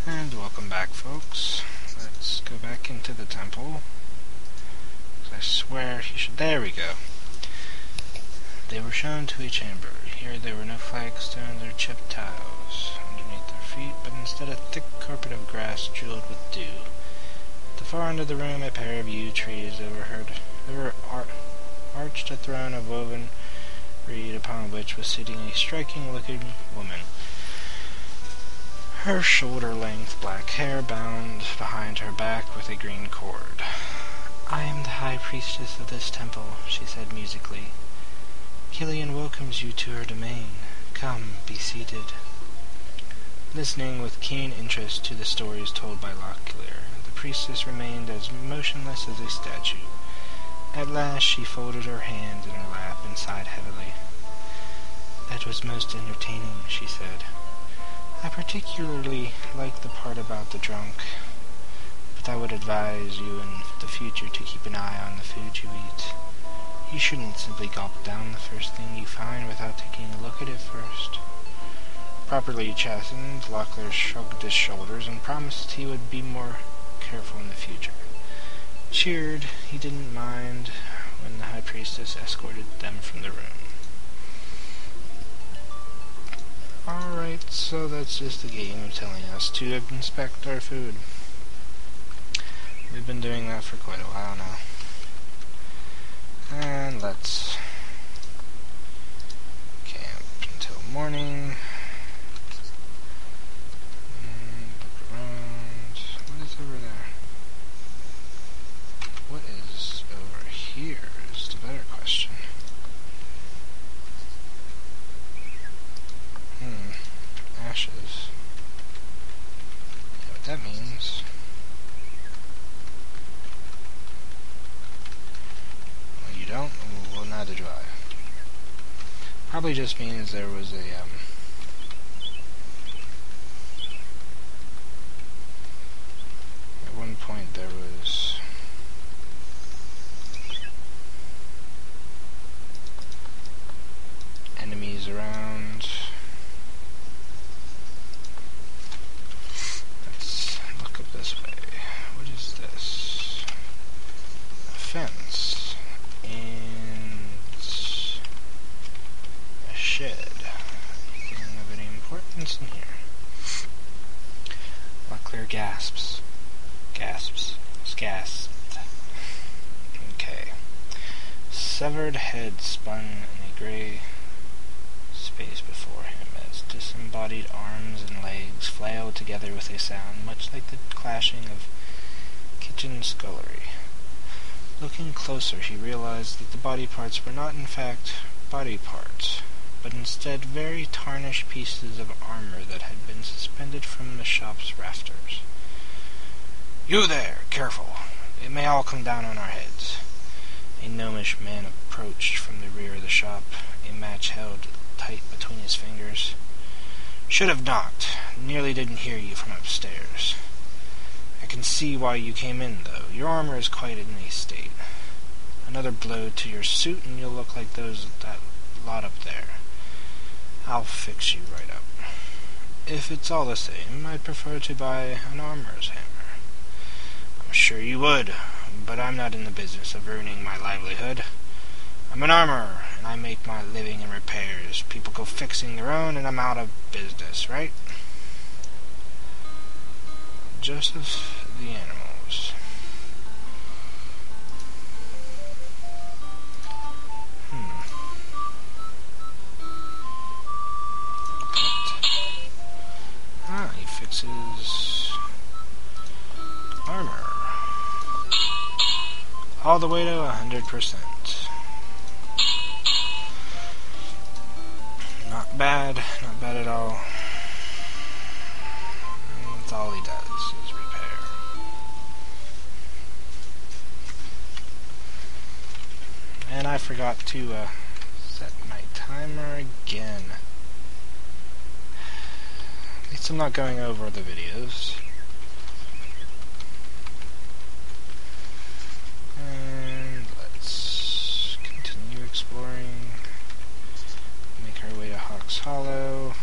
And welcome back, folks. Let's go back into the temple. I swear he should... There we go. They were shown to a chamber. Here there were no flagstones or chipped tiles underneath their feet, but instead a thick carpet of grass jeweled with dew. At the far end of the room, a pair of yew trees arched a throne of woven reed upon which was sitting a striking-looking woman. Her shoulder-length black hair bound behind her back with a green cord. "I am the High Priestess of this temple," she said musically. "Killian welcomes you to her domain. Come, be seated." Listening with keen interest to the stories told by Locklear, the priestess remained as motionless as a statue. At last she folded her hands in her lap and sighed heavily. "That was most entertaining," she said. "I particularly like the part about the drunk, but I would advise you in the future to keep an eye on the food you eat. You shouldn't simply gulp down the first thing you find without taking a look at it first." Properly chastened, Locklear shrugged his shoulders and promised he would be more careful in the future. Cheered, he didn't mind when the High Priestess escorted them from the room. Alright, so that's just the game of telling us to inspect our food. We've been doing that for quite a while now. And let's camp until morning. And look around. What is over there? What is over here is the better question. Ashes. You know what that means? Well, you don't? Well, neither do I. Probably just means there was a, at one point there was enemies around. This way. What is this? A fence and a shed. Anything of any importance in here? Locklear gasps. Gasped. Okay. Severed head spun in a gray space before him as disembodied arms and legs flailed together with a sound much like the clashing of kitchen scullery. Looking closer, he realized that the body parts were not in fact body parts, but instead very tarnished pieces of armor that had been suspended from the shop's rafters. "You there! Careful! It may all come down on our heads." A gnomish man approached from the rear of the shop, a match held tight between his fingers. "Should have knocked. Nearly didn't hear you from upstairs. I can see why you came in, though. Your armor is quite in a state. Another blow to your suit and you'll look like those at that lot up there. I'll fix you right up. If it's all the same, I'd prefer to buy an armorer's hammer." "I'm sure you would, but I'm not in the business of ruining my livelihood. I'm an armorer, and I make my living in repairs. People go fixing their own, and I'm out of business, right?" Joseph the Animals. He fixes armor. All the way to 100%. Not bad at all. That's all he does is repair. And I forgot to set my timer again. At least I'm not going over the videos. And let's continue exploring. Make our way to Hawk's Hollow.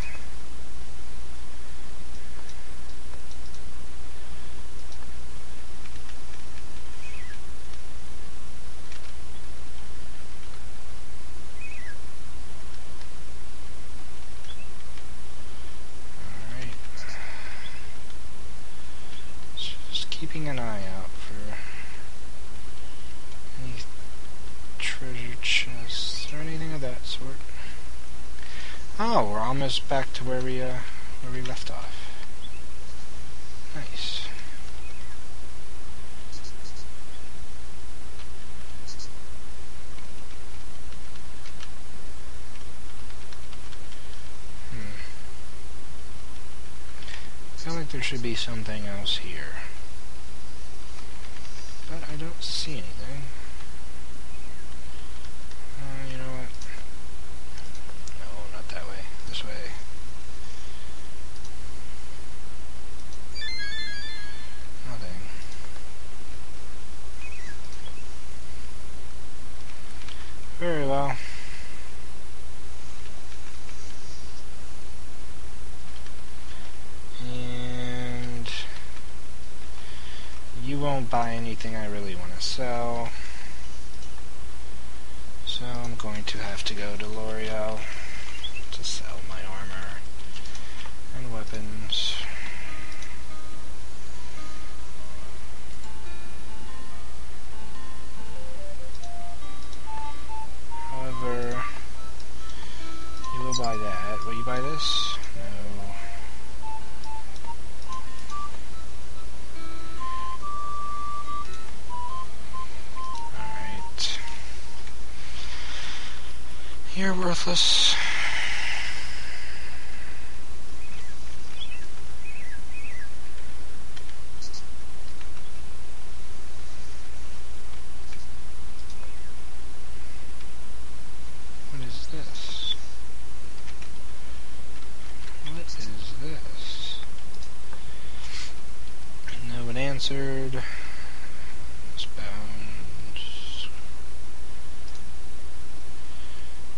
keeping an eye out for any treasure chests or anything of that sort. Oh, we're almost back to where we left off. Nice. I feel like there should be something else here, but I don't see anything. You know what? No, not that way. This way. Nothing. Very well. You won't buy anything I really want to sell, so I'm going to have to go to L'Oreal to sell my armor and weapons. However, you will buy that. Will you buy this? No. You're worthless. What is this? What is this? No one answered. It's bound.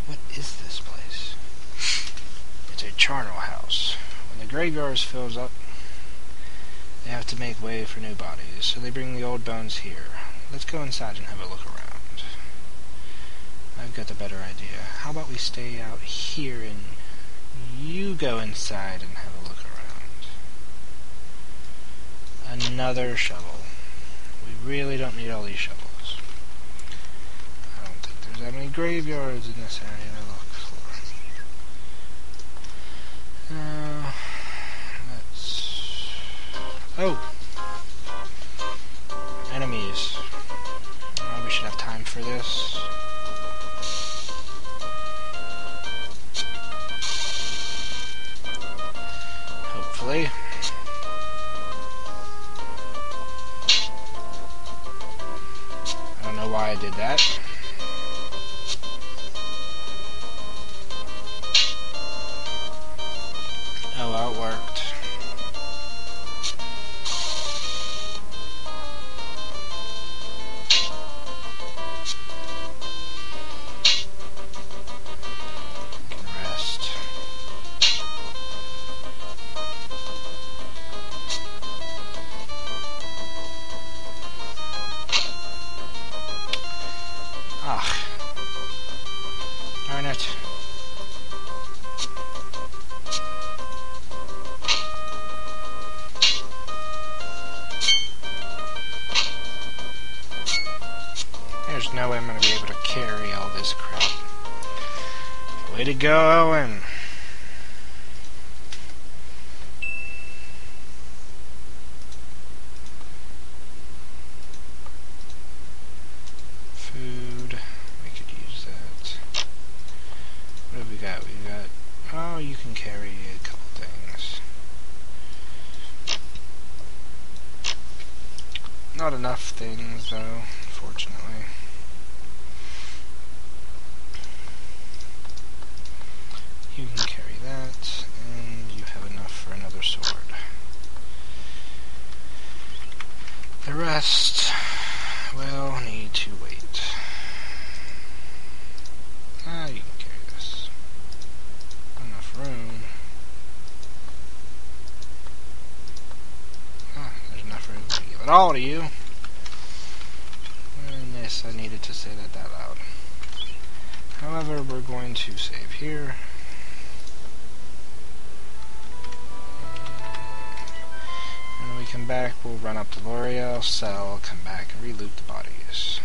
What is this place? It's a charnel house. When the graveyard fills up, they have to make way for new bodies, so they bring the old bones here. Let's go inside and have a look around. I've got a better idea. How about we stay out here and you go inside and have a look around. Another shovel. We really don't need all these shovels. I don't think there's that many graveyards in this area to look for. Let's... Oh! Enemies. We should have time for this. Hopefully. I don't know why I did that. Oh well, it worked. There's no way I'm going to be able to carry all this crap. Way to go, Owen. Food. We could use that. What have we got? We got... Oh, you can carry a couple things. Not enough things, though, fortunately. You can carry that, and you have enough for another sword. The rest will need to wait. You can carry this. Enough room. There's enough room to give it all to you. And yes, I needed to say that loud. However, we're going to save here. we come back, we'll run up to L'Oreal, sell, come back, and re-loot the bodies.